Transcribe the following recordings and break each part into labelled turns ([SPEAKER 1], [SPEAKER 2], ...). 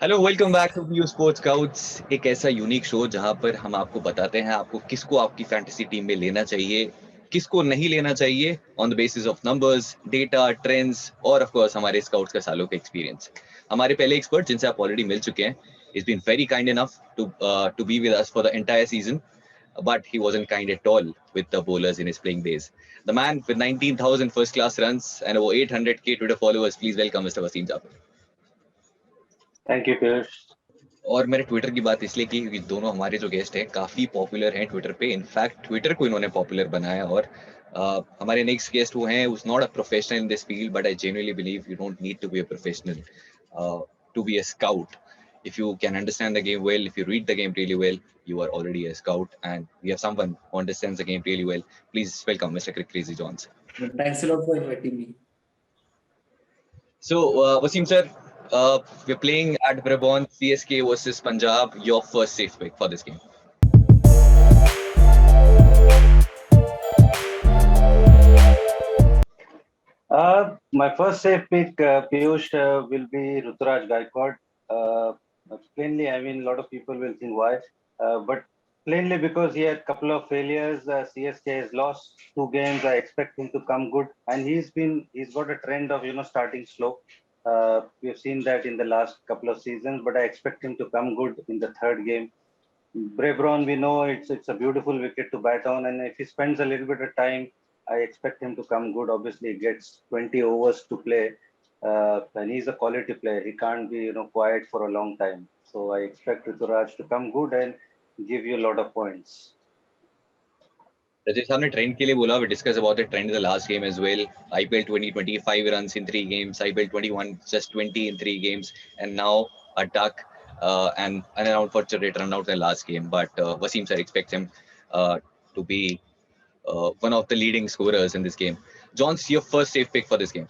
[SPEAKER 1] Hello welcome back to VUSport Scouts। एक ऐसा unique show जहां पर हम आपको बताते हैं आपको किसको आपकी फैंटेसी टीम में लेना चाहिए, किसको नहीं लेना चाहिए on the basis of numbers, data, trends और ऑफ कोर्स हमारे स्काउट्स का सालों का एक्सपीरियंस। हमारे पहले एक्सपर्ट जिनसे आप ऑलरेडी मिल चुके हैं, he's been very kind enough to be with us for the entire season, but he wasn't kind at all with the bowlers in his playing days. The man with 19,000 first class runs and over 800k Twitter followers, please welcome Mr. Wasim Jaffer.
[SPEAKER 2] Thank you Piyush.
[SPEAKER 1] और मैंने Twitter की बात इसलिए की क्योंकि दोनों हमारे जो गेस्ट हैं काफी पॉपुलर हैं ट्विटर पे। इनफैक्ट ट्विटर को इन्होंने पॉपुलर बनाया। और हमारे नेक्स्ट गेस्ट वो हैं, who's not a professional in this field, but I genuinely believe you don't need to be a professional to be a scout. If you can understand the game well, if you read the game really well, you are already a scout, and we have someone who understands the game really well. Please welcome Mr. Crazy Johns.
[SPEAKER 3] Thanks a lot for inviting me.
[SPEAKER 1] So, Wasim sir, we're playing at Brabourne, CSK versus Punjab. Your first safe pick for this game.
[SPEAKER 2] My first safe pick, Peeyush, will be RUTURAJ GAIKWAD. Plainly, I mean, a lot of people will think why, but plainly because he had a couple of failures. CSK has lost 2 games. I expect him to come good, and he's got a trend of starting slow. We've seen that in the last couple of seasons, but I expect him to come good in the third game. Brabourne, we know it's a beautiful wicket to bat on, and if he spends a little bit of time, I expect him to come good. Obviously, he gets 20 overs to play, and he's a quality player. He can't be quiet for a long time. So I expect Ruturaj to come good and give you a lot of points.
[SPEAKER 1] Rajesh साहब ने trend के लिए बोला. We discussed about the trend in the last game as well. IPL 2025 runs in 3 games. IPL 21 just 20 in 3 games, and now a duck and an unfortunate run out in the last game. But Wasim sir expects him to be one of the leading scorers in this game. John's your first safe pick for this game.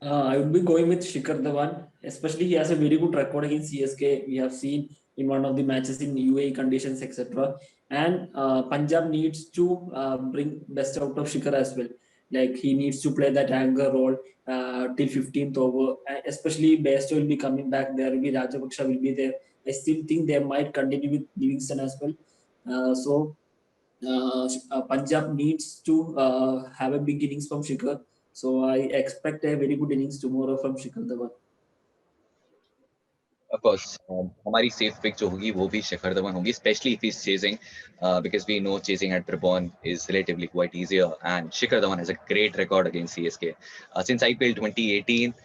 [SPEAKER 3] I would be going with Shikhar Dhawan, especially he has a very good record against CSK. We have seen in one of the matches in UAE conditions, etc. And Punjab needs to bring best out of Shikhar as well. Like he needs to play that anchor role till 15th over. Especially Bairstow will be coming back. There will be Rajapaksa will be there. I still think they might continue with Livingston as well. Punjab needs to have a big innings from Shikhar. So I expect a very good innings tomorrow from Shikhar Dhawan.
[SPEAKER 1] Of course, हमारी safe pick जो होगी वो भी शिखर धवन होगी, especially if he's chasing, because we know chasing at Brabourne is relatively quite easier, and Shikhar Dhawan has a great record against CSK. Since IPL 2018,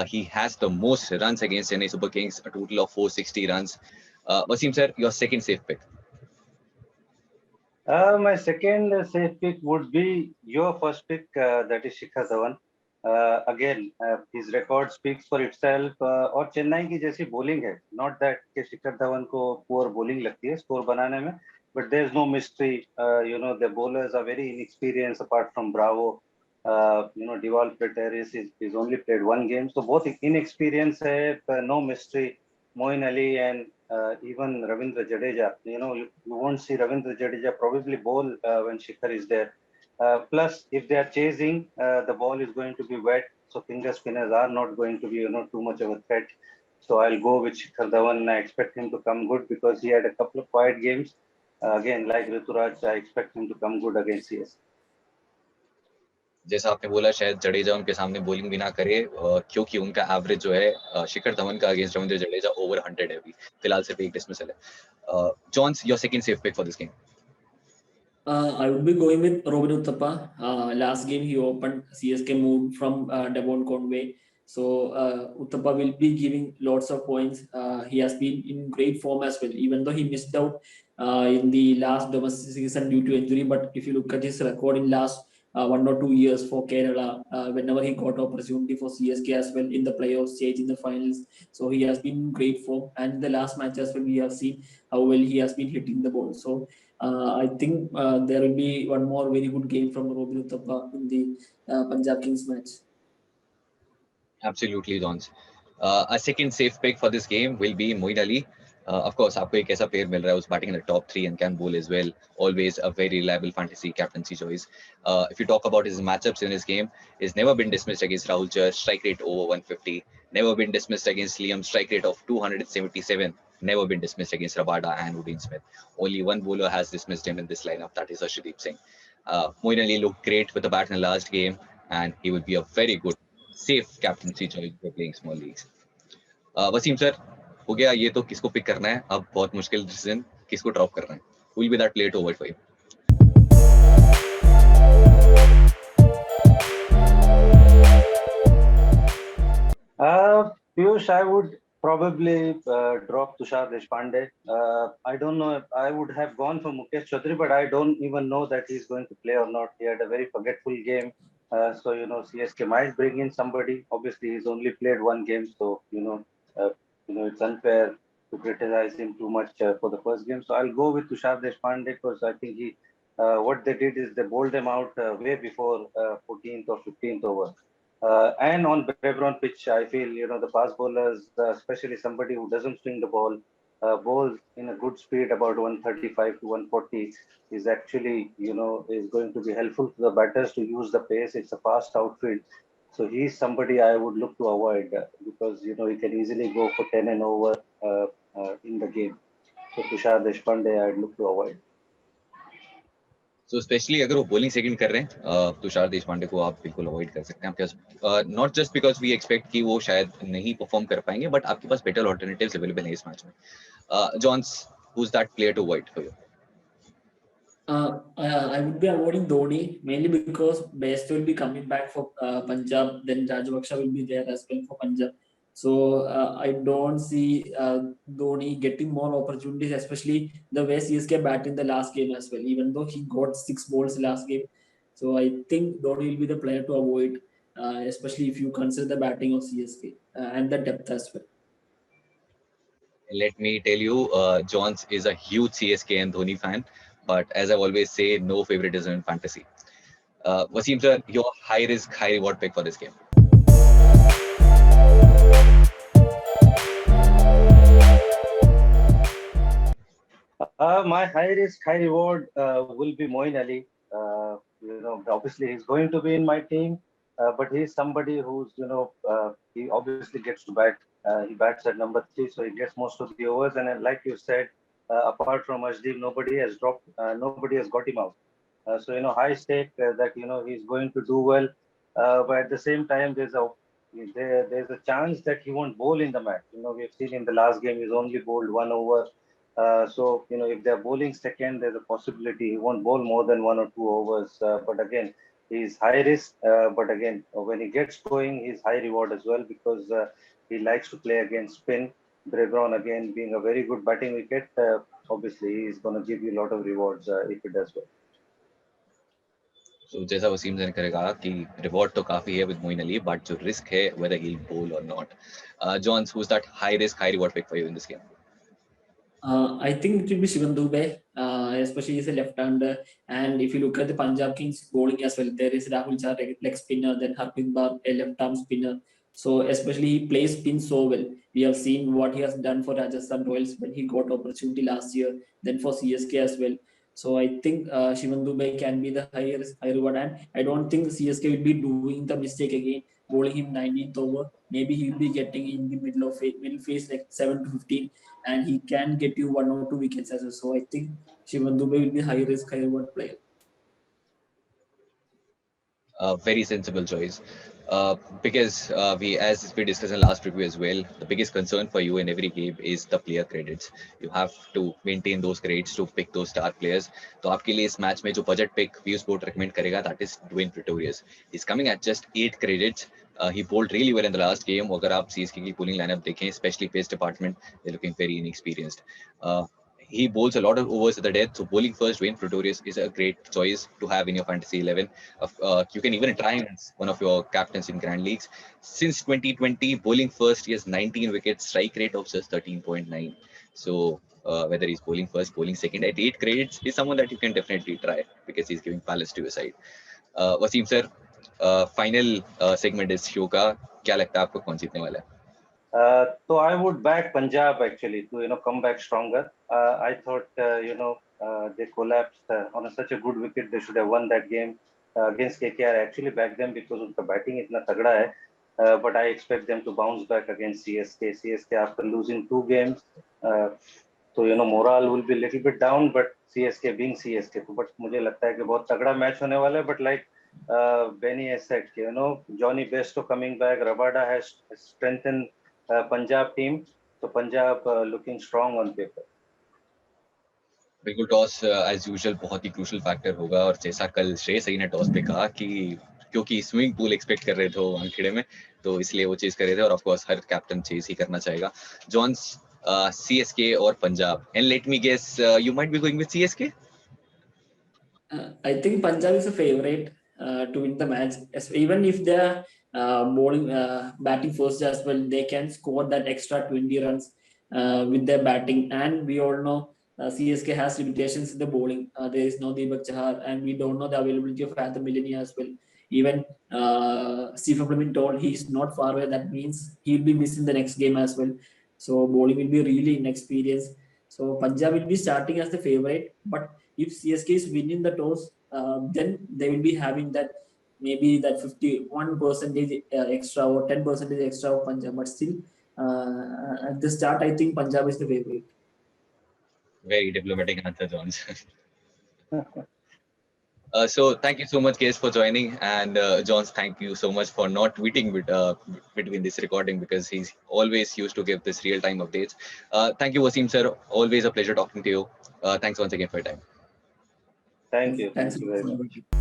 [SPEAKER 1] he has the most runs against Chennai Super Kings, a total of 460 runs. Wasim sir, your second safe pick.
[SPEAKER 2] My second safe pick would be your first pick, that is Shikhar Dhawan. Again, his record speaks for itself. और चेन्नई की जैसी bowling है, not that कि शिखर धवन को poor bowling लगती है score बनाने में, but there's no mystery. The bowlers are very inexperienced apart from Bravo. Deval Preteris is only played 1 game, so both inexperienced है, no mystery. Moeen Ali and even Ravindra Jadeja. You won't see Ravindra Jadeja probably bowl when Shikhar is there. Plus, if they are chasing, the ball is going to be wet, so finger spinners are not going to be too much of a threat. So I'll go with Shikhar Dhawan, and I expect him to come good because he had a couple of quiet games. Again, like Ruturaj, I expect him to come good against CS.
[SPEAKER 1] जैसा आपने बोला शायद जडेजा उनके सामने bowling भी ना करे, क्योंकि उनका एवरेज जो है शिखर धवन का अगेंस्ट रविंद्र जडेजा ओवर 100 है. अभी फिलहाल सिर्फ एक डिसमिसल है. Johns, your second safe pick for this game.
[SPEAKER 3] I would be going with Robin Uthappa. Last game he opened, CSK moved from Devon Conway. So Uthappa will be giving lots of points. He has been in great form as well, even though he missed out in the last domestic season due to injury. But if you look at his record in last 1 or 2 years for Kerala, whenever he got opportunity for CSK as well in the playoff stage, in the finals, so he has been in great form. And the last match as well, we have seen how well he has been hitting the ball. So I think there will be one more very good game from Robin Uthappa in the Punjab Kings match.
[SPEAKER 1] Absolutely, Johns. A second safe pick for this game will be Moeen Ali. Of course, आपको एक ऐसा player मिल रहा है who's batting in the top 3 and can bowl as well. Always a very reliable fantasy captaincy choice. If you talk about his matchups in his game, he's never been dismissed against Rahul Char, strike rate over 150. Never been dismissed against Liam, strike rate of 277. Never been dismissed against Rabada and Woodin Smith. Only one bowler has dismissed him in this lineup, that is Arshdeep Singh. Moeen Ali looked great with the bat in the last game, and he will be a very good, safe captaincy choice for playing small leagues. Wasim sir, हो गया ये तो किसको pick करना है, अब बहुत मुश्किल डिसीजन, किसको ड्रॉप करना है? Who will be that player to avoid for you?
[SPEAKER 2] Piyush, I would probably drop Tushar Deshpande. I don't know if I would have gone for Mukesh Chaudhary, but I don't even know that he's going to play or not. He had a very forgetful game. So, CSK might bring in somebody. Obviously, he's only played one game. So, it's unfair to criticize him too much for the first game. So I'll go with Tushar Deshpande because I think what they did is they bowled them out way before 14th or 15th over. And on Brabourne pitch, I feel, the fast bowlers, especially somebody who doesn't swing the ball, bowls in a good speed about 135 to 140 is actually, is going to be helpful to the batters to use the pace. It's a fast outfield. So he's somebody I would look to avoid because, he can easily go for 10 and over in the game. So Tushar Deshpande, I'd look to avoid.
[SPEAKER 1] So especially अगर वो bowling second कर रहे हैं, तुषार देशपांडे को आप बिल्कुल avoid कर सकते हैं. आपके पास not just because we expect कि वो शायद नहीं perform कर पाएंगे, but आपके पास better alternatives available हैं इस मैच में. Johns, who's that player to avoid for you?
[SPEAKER 3] I would be avoiding Dhoni mainly because Best will be coming back for Punjab. Then Rajavaksha will be there as well for Punjab. So I don't see Dhoni getting more opportunities, especially the way CSK batted in the last game as well. Even though he got 6 balls last game, so I think Dhoni will be the player to avoid, especially if you consider the batting of CSK and the depth as well.
[SPEAKER 1] Let me tell you, Johns is a huge CSK and Dhoni fan, but as I always say, no favoritism in fantasy. Wasim sir, your high risk, high reward pick for this game.
[SPEAKER 2] My high risk, high reward will be Moeen Ali. Obviously he's going to be in my team, but he's somebody who's, he obviously gets to bat. He bats at number 3, so he gets most of the overs. And like you said, apart from Arshdeep, nobody has got him out. So, high stake that, he's going to do well. But at the same time, there's a chance that he won't bowl in the match. We've seen in the last game, he's only bowled 1 over. So, if they're bowling second, there's a possibility he won't bowl more than 1 or 2 overs. But again, he's high risk. But again, when he gets going, he's high reward as well because he likes to play against spin. Brabourne, again, being a very good batting wicket, obviously he's going to give you a lot of rewards if it does well.
[SPEAKER 1] So जैसा वसीम ने करेगा कि reward तो काफी है with Moeen Ali, but जो risk है whether he'll bowl or not. Johns, who's that high risk, high reward pick for you in this game?
[SPEAKER 3] I think it will be SHIVAM DUBE, especially he's a left-hander. And if you look at the Punjab Kings bowling as well, there is Rahul Char, leg spinner, then Harpin Bar, a left-arm spinner. So especially he plays spin so well. We have seen what he has done for Rajasthan Royals when he got opportunity last year, then for CSK as well. So I think SHIVAM DUBE can be the high reward, and I don't think CSK will be doing the mistake again, bowling him 19th over. Maybe he'll be getting in the middle phase like 7 to 15, and he can get you 1 or 2 wickets as well. So I think SHIVAM DUBE will be high risk, high reward player.
[SPEAKER 1] Very sensible choice. Because as we discussed in last review as well, the biggest concern for you in every game is the player credits. You have to maintain those credits to pick those star players. तो आपके लिए इस match में जो budget pick VUSport recommend करेगा, that is Dwayne Pretorius. He's coming at just 8 credits. He bowled really well in the last game. अगर आप CSK की bowling lineup देखें, especially pace department, they're looking very inexperienced. He bowls a lot of overs at the death. So bowling first, Dwayne Pretorius is a great choice to have in your fantasy 11. You can even try him as one of your captains in Grand Leagues. Since 2020, bowling first, he has 19 wickets, strike rate of just 13.9. So whether he's bowling first, bowling second at 8 credits, is someone that you can definitely try because he's giving balance to your side. Wasim sir, final segment is show का क्या लगता है आपको कौन जीतने वाला है?
[SPEAKER 2] So I would back Punjab actually to come back stronger. I thought they collapsed on such a good wicket. They should have won that game against KKR. I actually backed them because of the batting itna tagda hai. But I expect them to bounce back against CSK. CSK after losing 2 games, so morale will be a little bit down. But CSK being CSK, but मुझे लगता है कि बहुत तगड़ा match होने वाला है. But like Benny has said, Johnny Bairstow coming back. Rabada has strengthened Punjab team. So Punjab looking strong on paper.
[SPEAKER 1] बिल्कुल टॉस एज यूजुअल बहुत ही क्रूशियल फैक्टर होगा और जैसा कल श्रेयस सही ने टॉस पे कहा कि क्योंकि स्विमिंग पूल एक्सपेक्ट कर रहे थे वो वानखेड़े में तो इसलिए वो चेज कर रहे थे और ऑफ कोर्स हर कैप्टन चेज ही करना चाहेगा. जॉन्स CSK और Punjab and let me guess you might be going with CSK.
[SPEAKER 3] I think Punjab is a favorite to win the match. Even if they are bowling, batting first as well, they can score that extra 20 runs with their batting. And we all know CSK has limitations in the bowling. There is no Deepak Chahar, and we don't know the availability of Anthony Millennia as well. Even Stephen Fleming told he is not far away. That means he'll be missing the next game as well. So bowling will be really inexperienced. So Punjab will be starting as the favorite, but if CSK is winning the toss, then they will be having that maybe that 51% extra or 10% extra of Punjab. But still, at the start, I think Punjab is the favorite.
[SPEAKER 1] Very diplomatic answer, Johns. So thank you so much, guys, for joining. And Johns, thank you so much for not tweeting between this recording because he's always used to give this real-time updates. Thank you, Wasim sir. Always a pleasure talking to you. Thanks once again for your time.
[SPEAKER 2] Thank you.
[SPEAKER 3] Thanks
[SPEAKER 2] Thank you very much.